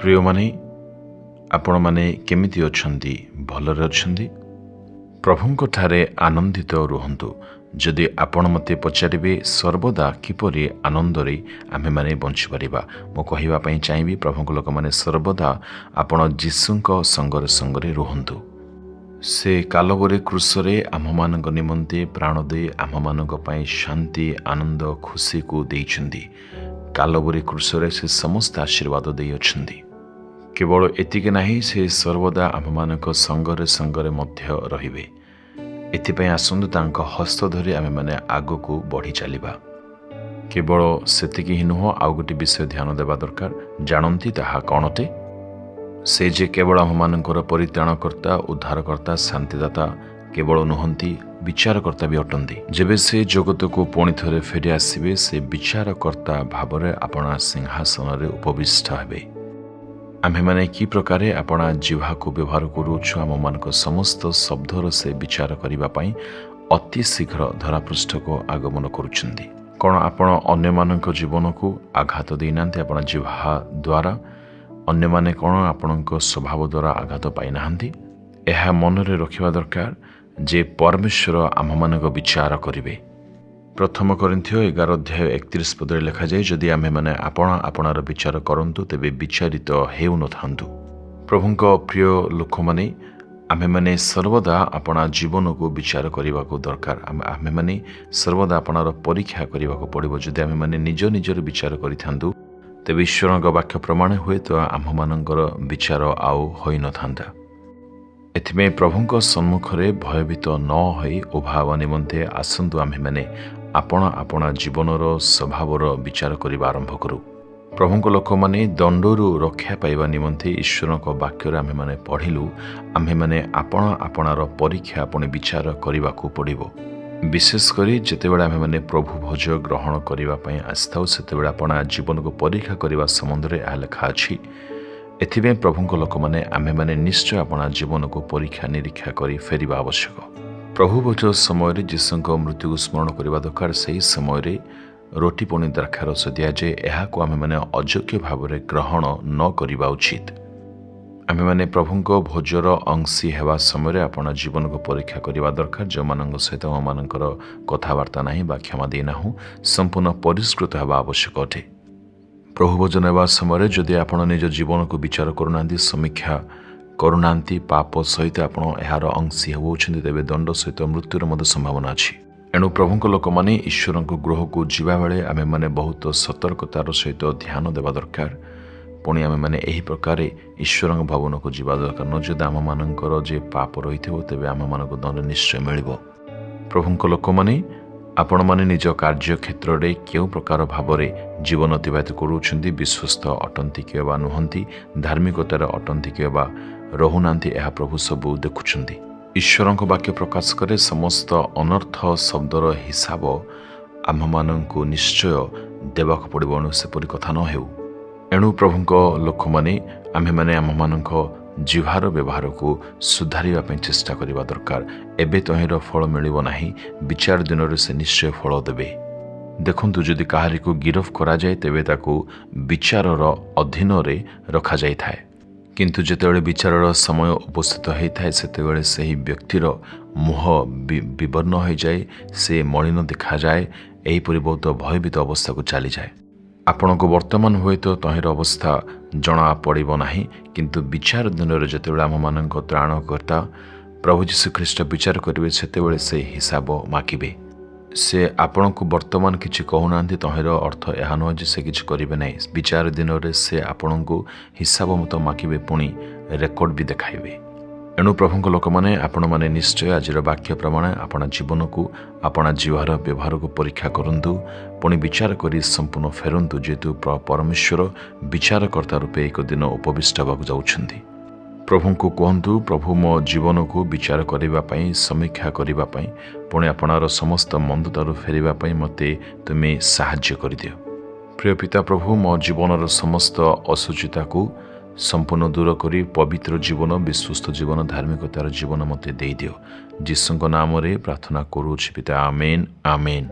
प्रिय माने आपण माने केमिति अछंती भलरे अछंती प्रभुंको ठारे आनंदित रुहंतु। जदि आपण मते पचारिबे सर्वदा किपरि आनंदरे आमे माने बंची परिबा मो कहिबा पई चाहेबी प्रभुंको लोक माने सर्वदा आपण जीसुंको संगरे संगरे रुहंतु। से कालवरे क्रूसरे आममानक निमंते प्राण दे आममानक पई शांति आनंद खुशी को देइछंती। कालवरे क्रूसरे से समस्त आशीर्वाद देइ अछंती। केवल एतिके नाही से सर्वदा आममानक संगरे संगरे मध्य रहिबे। एथिपई आसंतु तांको हस्त धरि आमे माने आगको बढ़ी चलिबा। केवल सेतिकी ही नुह आउ गोटे विषय ध्यान देबा दरकार। जानंती ताहा कोनते से जे केवल आममानकर परित्राणकर्ता उद्धारकर्ता शांतिदाता केवल नुहंती विचारकर्ता भी अटंती। जेबे से जगत को पुणी थरे फेरी आसबे से विचारकर्ता भावरे आपणा सिंहासन रे उपविष्ट हेबे। आम्हे माने की प्रकारे आपणा जिह्वा को व्यवहार करूछु आम मानक समस्त शब्दर से विचार करिबा पई अति शीघ्र धरापृष्ठ को आगमन करूछंती। कोन आपण अन्य मानक जीवन को आघात देइनांती आपण जिह्वा द्वारा अन्य माने कोन आपणक स्वभाव द्वारा आघात पाई नाहंती। एहा मनरे रखिबा दरकार जे परमेश्वर आम मानक विचार करिवे। प्रथम कोरिन्थियो 11 अध्याय 31 पदरे लिखा जाए जदि आमे माने आपणार विचार करंतु तेबे विचारित हेउ नथांतु। प्रभुंको प्रिय लोक माने आमे माने सर्वदा आपणा जीवन को विचार करने को दरकार। आमे माने सर्वदा आपणार परीक्षा करने को पड़िबो। जदि आमे माने निजर विचार करिथांतु तेबे ईश्वरक वाक्य प्रमाण हुए तो आम मानकर विचार आउ होई नथांता। एथिमे प्रभुंको सम्मुखरे भयभीत न होई उभाव निमंते आसंतु आमे माने आपणा जीवनर स्वभावर विचार करबा आरंभ करू। प्रभुंको लोक माने दंडरू रक्षा पाइबा निमंते ईश्वरक वाक्य आमे माने पढ़िलु। आमे माने आपणार परीक्षा अपने विचार करने को पड़िबो। विशेष करी जेतेबेले आमे माने प्रभु भोज ग्रहण करबा पई आस्थाउ सेतेबेले आपणा जीवन को परीक्षा करबा संबंध रे आ लेखा अछि। एथिबे प्रभुंको लोक माने आमे माने निश्चय आपणा जीवन को परीक्षा निरीक्षा करी फेरिबा आवश्यक। प्रभु भोज समय जीशुको मृत्यु को स्मरण करबा दरकार। सही समय रोटी पुणी द्राक्षारस दिया जाए एहाको आमे माने अयोग्य भाव में ग्रहण न करबा उचित। आमे माने प्रभुंको भोजर अंशी हेबा समय आपण जीवन को परीक्षा करबा दरकार। जो मानक सहित मानकर कथबार्ता नाही बा क्षमा दे नाहु संपूर्ण परिष्कृत हेबा आवश्यक अटे। प्रभु भोजन हेबा समय जदि आपण निज जीवन को विचार करूनांती समीक्षा करूनांती पाप सहित आपण एहार अंशी होउछन्ती तेबे दंड सहित मृत्युर मध्य संभावना अछि। एणु प्रभुंको लोक माने ईश्वरको गृह को जीवा बेले आमे माने बहुत सतर्कतार सहित ध्यान देबा दरकार। पुणी आमे माने एही प्रकार ईश्वरଙ୍କ भवन को जीवा दरकार। न जदि आम मानकर जे पाप रहिथिबो तेबे आम मानको दंड निश्चय मिलिबो। प्रभुंको लोक माने आपण माने निज कार्य क्षेत्र रे केउ प्रकार भाबरे जीवन अतिबाहित करूछन्ती विश्वस्त अटंती के बा नुहंती धार्मिकतार अटंती के बा रहुनांती एहा प्रभु सबु देखुछन्ती। ईश्वरଙ୍କ वाक्य प्रकाश करे समस्त अनर्थ शब्दर हिसाब आम माननको निश्चय देबाक पड़िबो। सेपरि कथा न हेउ। एणु प्रभुंको लोक माने आमे माने आम माननको जिह्वार व्यवहार को सुधारिबा पई चेष्टा करिबा दरकार। एबे तहिर फल मिलिबो नाही विचार दिन से निश्चय फल देबे। देखंतु जदि काहारी को गिरफ करा जाए तेबे ताकू विचारर अधीन रे रखा जाय थाए। किंतु जेतेबेले विचारर समय उपस्थित होता सेतेबेले सही व्यक्तिर मुह विवर्ण हो जाए से मलिन देखा जाए। एहीपरि बहुत भयभीत अवस्था को चली जाए। आपण को वर्तमान हुए तो तहिर अवस्था जना पड़िबो नाही किंतु विचार दिन रे जेतेबेले आम मानक त्राणकर्ता प्रभु जीशु ख्रीष्ट विचार करिवे सेतेबेले से हिसाब मागिबे। से आपण को वर्तमान किछि कहूनांती तहिर अर्थ एहा न जे से किछि करिवे नाही। विचार दिन रे से आपण को हिसाब मत मागिबे पुणी रेकर्ड भी देखाइबे। एणु प्रभुंको लोक माने आपण माने निश्चय आजिर वाक्य प्रमाण आपण जीवन को आपण जीवार व्यवहार को परीक्षा करंतु पुणी विचार करी संपूर्ण फेरंतु जेतु परमेश्वर विचारकर्ता रूपे एक दिन उपविष्ट होगा जाउछन्ती। प्रभु को कहतु प्रभु मो जीवन को विचार करने समीक्षा करने पुणी आपणार समस्त मंदतारू फेरवाई मते तुम्हें साहाय्य कर दियो। प्रिय पिता प्रभु मो जीवन समस्त असुचिता को संपूर्ण दूर करी पवित्र जीवन विश्वस्त जीवन धार्मिकतार जीवन मते दे दियो। जीसुଙ୍କ नाम रे प्रार्थना करूछि पिता आमेन आमेन।